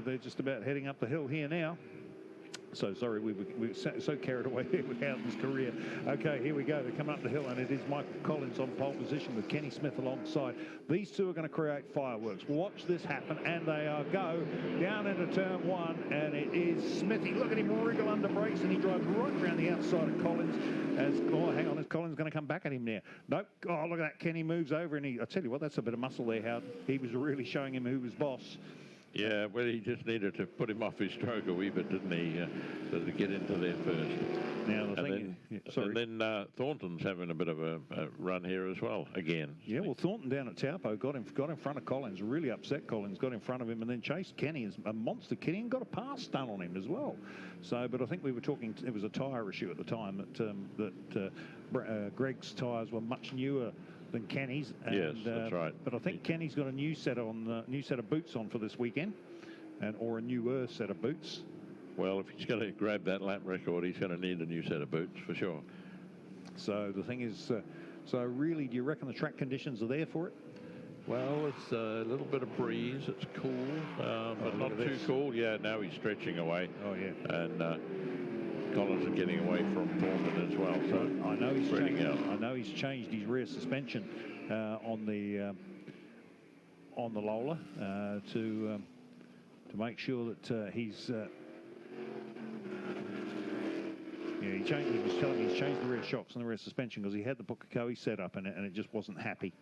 they're just about heading up the hill here now. So sorry, we were so carried away with Howden's career. Okay, here we go. They come up the hill, and it is Michael Collins on pole position with Kenny Smith alongside. These two are going to create fireworks. Watch this happen, and they are go down into turn one, and it is Smithy. Look at him wriggle under brakes, and he drives right around the outside of Collins. Hang on, is Collins going to come back at him now? Nope. Oh, look at that. Kenny moves over, and I tell you what, that's a bit of muscle there, Howden. He was really showing him who was boss. Yeah, well, he just needed to put him off his stroke a wee bit, didn't he, to get into there first. Now, and then Thornton's having a bit of a run here as well, again. Yeah, well, Thornton down at Taupo got in front of Collins, really upset Collins, got in front of him, and then chased Kenny as a monster Kenny and got a pass done on him as well. So, but I think we were talking, it was a tyre issue at the time, that Greg's tyres were much newer than Kenny's. And, yes, that's right. But I think Kenny's got a new set of boots on for this weekend, or a newer set of boots. Well, if he's going to grab that lap record, he's going to need a new set of boots for sure. So the thing is, so really, do you reckon the track conditions are there for it? Well, it's a little bit of breeze. It's cool, but not too cool. Yeah, now he's stretching away. Oh yeah. And Collins is getting away from Thornton as well. So I know he's changed his rear suspension on the Lola to make sure that he's. He was telling me he's changed the rear shocks and the rear suspension because he had the Pukekohe set up in it and it just wasn't happy.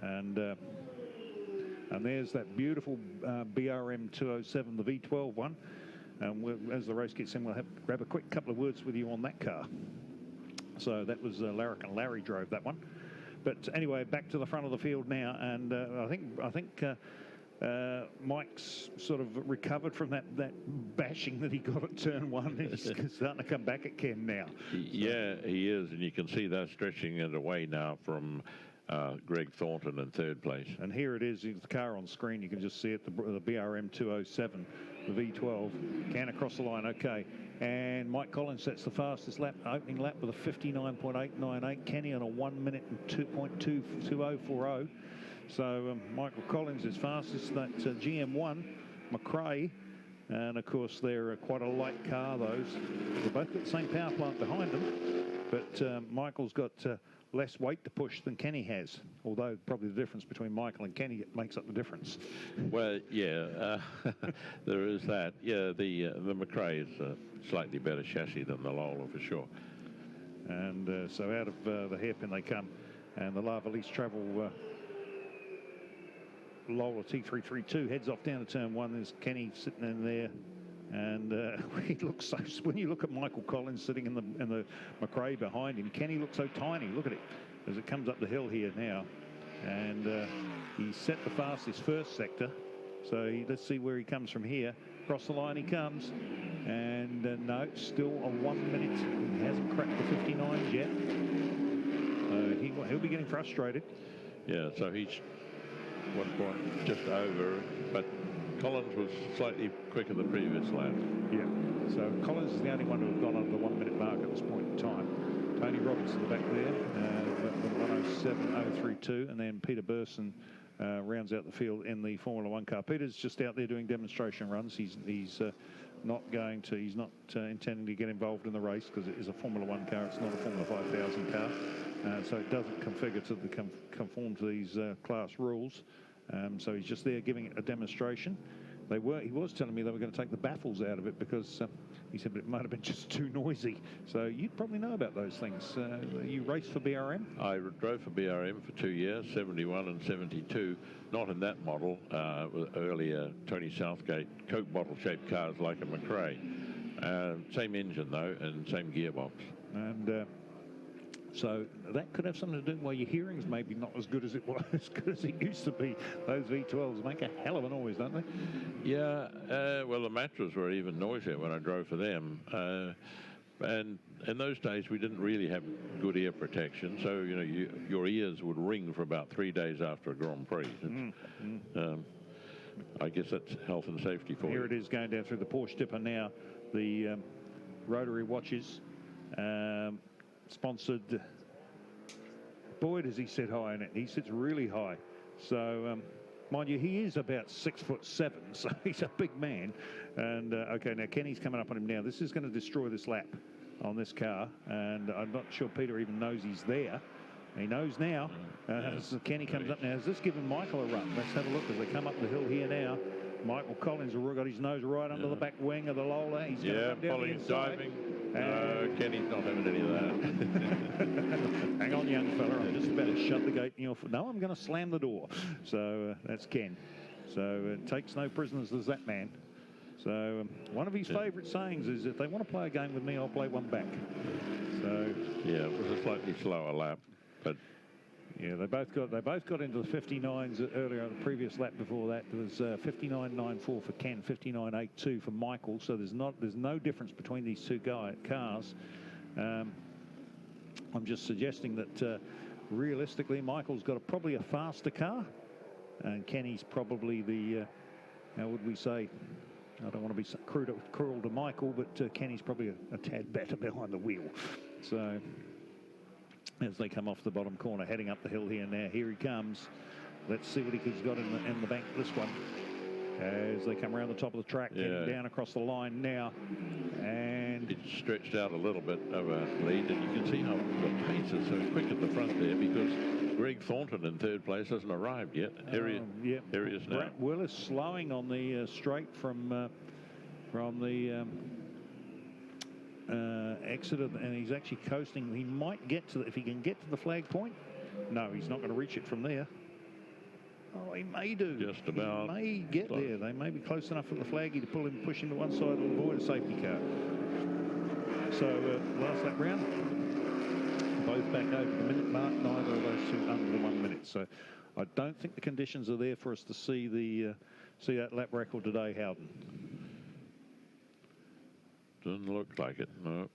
And there's that beautiful BRM 207, the V12 one. And as the race gets in, we'll grab a quick couple of words with you on that car. So that was Larrick and Larry drove that one. But anyway, back to the front of the field now, and I think Mike's sort of recovered from that bashing that he got at turn one. He's starting to come back at Ken now. Yeah, he is, and you can see they're stretching it away now from Greg Thornton in third place. And here it is, the car on screen. You can just see it, the BRM 207, the V12. Can across the line, okay. And Mike Collins sets the fastest lap, opening lap with a 59.898. Kenny on a 1 minute and 2.22040. So Michael Collins is fastest. That GM1, McRae. And of course, they're quite a light car, those. They've both got the same power plant behind them. But Michael's got less weight to push than Kenny has, although probably the difference between Michael and Kenny makes up the difference. Well, yeah, there is that. Yeah, the McRae is a slightly better chassis than the Lola for sure. And so out of the hairpin they come, and the Lava Lease Travel Lola T332 heads off down to turn one. There's Kenny sitting in there. And he looks so. When you look at Michael Collins sitting in the McRae behind him, Kenny looks so tiny. Look at it as it comes up the hill here now, and he set the fastest first sector. So let's see where he comes from here. Across the line he comes, and no, still a 1 minute. He hasn't cracked the 59s yet. He'll be getting frustrated. Yeah, so he's 1 point just over, but Collins was slightly quicker the previous lap. Yeah, so Collins is the only one who has gone under the 1 minute mark at this point in time. Tony Roberts in the back there, 107.032, and then Peter Burson rounds out the field in the Formula One car. Peter's just out there doing demonstration runs. He's not intending to get involved in the race because it is a Formula One car. It's not a Formula 5000 car, so it doesn't conform to these class rules. So he's just there giving it a demonstration. He was telling me they were going to take the baffles out of it because he said it might have been just too noisy. So you'd probably know about those things. You raced for BRM? I drove for BRM for 2 years, 71 and 72. Not in that model. Earlier Tony Southgate Coke bottle-shaped cars like a McRae. Same engine though, and same gearbox. And so that could have something to do. Well, your hearing's maybe not as good as it was, as good as it used to be. Those V12s make a hell of a noise, don't they? Yeah. Well, the Matras were even noisier when I drove for them. And in those days, we didn't really have good ear protection, so your ears would ring for about 3 days after a Grand Prix. I guess that's health and safety for you. Here it is going down through the Porsche Dipper now. The rotary watches. Sponsored. Boy, does he sit high in it. He sits really high. So Mind you, he is about 6'7", so he's a big man. And okay, now Kenny's coming up on him now. This is going to destroy this lap on this car, and I'm not sure Peter even knows he's there. He knows now. So Kenny comes up now. Has this given Michael a run? Let's have a look as they come up the hill here now. Michael Collins has got his nose right under the back wing of the Lola. He's going to come down the inside. Diving. Kenny's not having any of that. Hang on, young fella. I'm just about to shut the gate in your foot. No, I'm going to slam the door. So that's Ken. So takes no prisoners as that man. So one of his favourite sayings is, if they want to play a game with me, I'll play one back. So yeah, it was a slightly slower lap, but yeah, they both got into the 59s earlier on the previous lap. Before that, there was 59.94 for Ken, 59.82 for Michael. So there's no difference between these two cars. I'm just suggesting that realistically, Michael's got probably a faster car, and Kenny's probably the how would we say? I don't want to be cruel to Michael, but Kenny's probably a tad better behind the wheel. So as they come off the bottom corner, heading up the hill here now, here he comes. Let's see what he's got in the bank this one. As they come around the top of the track, heading down across the line now. And it's stretched out a little bit of a lead, and you can see how the pace is so quick at the front there, because Greg Thornton in third place hasn't arrived yet. Here he is now. Brett Willis slowing on the straight from the Exeter, and he's actually coasting. He might get to if he can get to the flag point. No, he's not going to reach it from there. Oh, he may do. Just about. He may get there. They may be close enough for the flaggy to push him to one side and avoid a safety car. So last lap round, both back over the minute mark. Neither of those two under the 1 minute. So I don't think the conditions are there for us to see that lap record today, Howden. Doesn't look like it, no.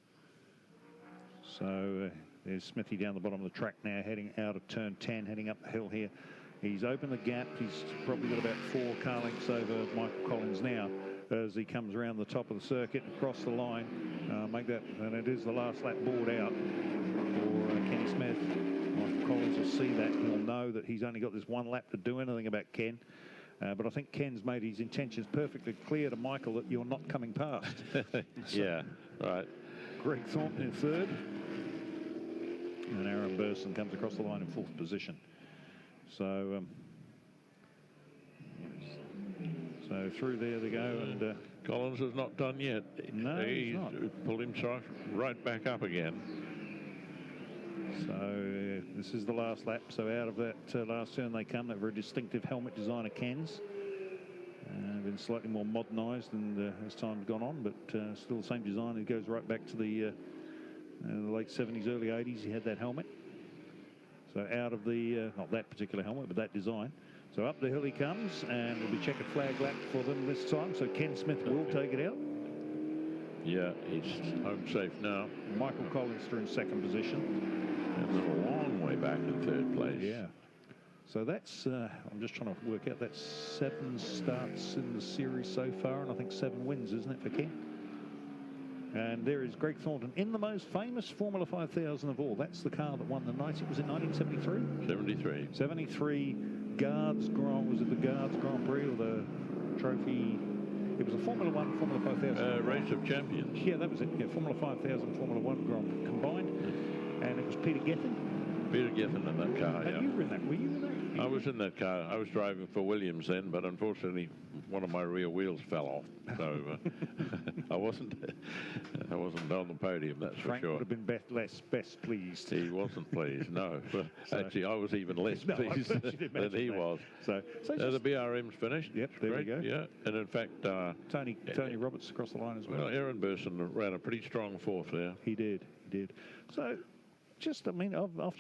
So there's Smithy down the bottom of the track now, heading out of turn 10, heading up the hill here. He's opened the gap. He's probably got about 4 car lengths over Michael Collins now as he comes around the top of the circuit, across the line. Make that, and it is the last lap board out for Kenny Smith. Michael Collins will see that. He'll know that he's only got this one lap to do anything about Ken. But I think Ken's made his intentions perfectly clear to Michael that you're not coming past. Yeah, right. Greg Thornton in third. And Aaron Burson comes across the line in 4th position. So through there they go. And Collins is not done yet. No, he's not. Pulled himself right back up again. So this is the last lap. So out of that last turn they come. That very distinctive helmet design of Ken's. Been slightly more modernised as time's gone on, but still the same design. It goes right back to the late 70s, early 80s. He had that helmet. So out of the, not that particular helmet, but that design. So up the hill he comes, and there'll be checkered flag lap for them this time. So Ken Smith will take it out. Yeah, he's home safe now. Michael Collins through in 2nd position. And a long way back in 3rd place. Yeah. So that's, I'm just trying to work out, that's 7 starts in the series so far, and I think 7 wins, isn't it, for Ken? And there is Greg Thornton in the most famous Formula 5000 of all. That's the car that won the night. It was in 1973? 73. 73 Guards Grand, was it the Guards Grand Prix or the trophy? It was a Formula 1, Formula 5000. Race of Champions. Yeah, that was it. Yeah, Formula 5000, Formula 1 Grand combined. And it was Peter Gethin. Peter Gethin in that car, Have you ridden that? Were you in that? I was in that car. I was driving for Williams then, but unfortunately one of my rear wheels fell off. So I wasn't on the podium, that's Frank for sure. would have been best pleased. He wasn't pleased, no. Actually, I was even less pleased than he was. So the BRM's finished. Yep, there we go. Yeah, and in fact... Tony Roberts across the line as well. Well, Aaron Burson ran a pretty strong 4th there. He did. So, just, I mean, after